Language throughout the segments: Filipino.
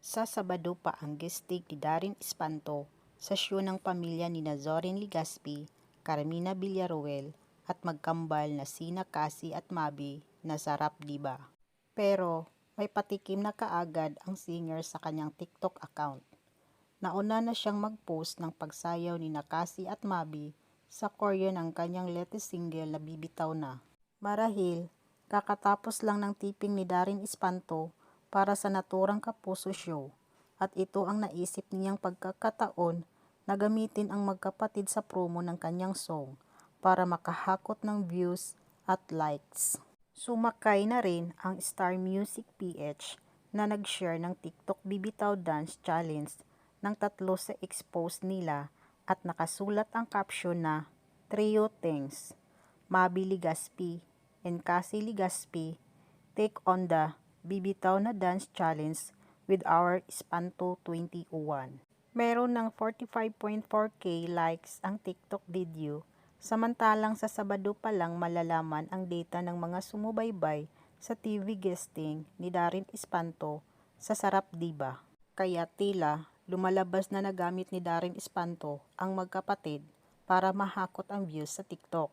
Sa Sabado pa ang guesting ni Darin Espanto sa show ng pamilya ni Zorin Legaspi, Carmina Villaruel at magkambal na sina Cassie at Mabi na Sarap Diba. Pero may patikim na kaagad ang singer sa kanyang TikTok account. Nauna na siyang mag-post ng pagsayaw ni Cassie at Mabi sa choreo ng kanyang latest single na Bibitaw Na. Marahil, kakatapos lang ng tiping ni Darin Espanto para sa naturang Kapuso Show at ito ang naisip niyang pagkakataon na gamitin ang magkapatid sa promo ng kanyang song para makahakot ng views at likes. Sumakay na rin ang Star Music PH na nag-share ng TikTok Bibitaw Dance Challenge ng 3 sa expose nila at nakasulat ang caption na Trio Things, Mabi Legaspi and Cassie Legaspi take on the Bibitaw na Dance Challenge with our Espanto 2001. Meron ng 45.4k likes ang TikTok video, samantalang sa Sabado pa lang malalaman ang data ng mga sumubaybay sa TV guesting ni Darin Espanto sa Sarap Diba. Kaya tila lumalabas na nagamit ni Darin Espanto ang magkapatid para mahakot ang views sa TikTok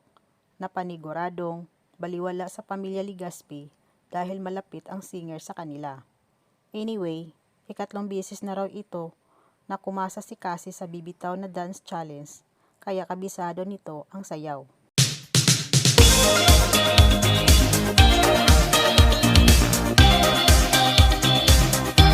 na paniguradong baliwala sa pamilya Legaspi dahil malapit ang singer sa kanila. Anyway, ikatlong beses na raw ito na kumasa si Cassie sa Bibitaw na Dance Challenge, kaya kabisado nito ang sayaw.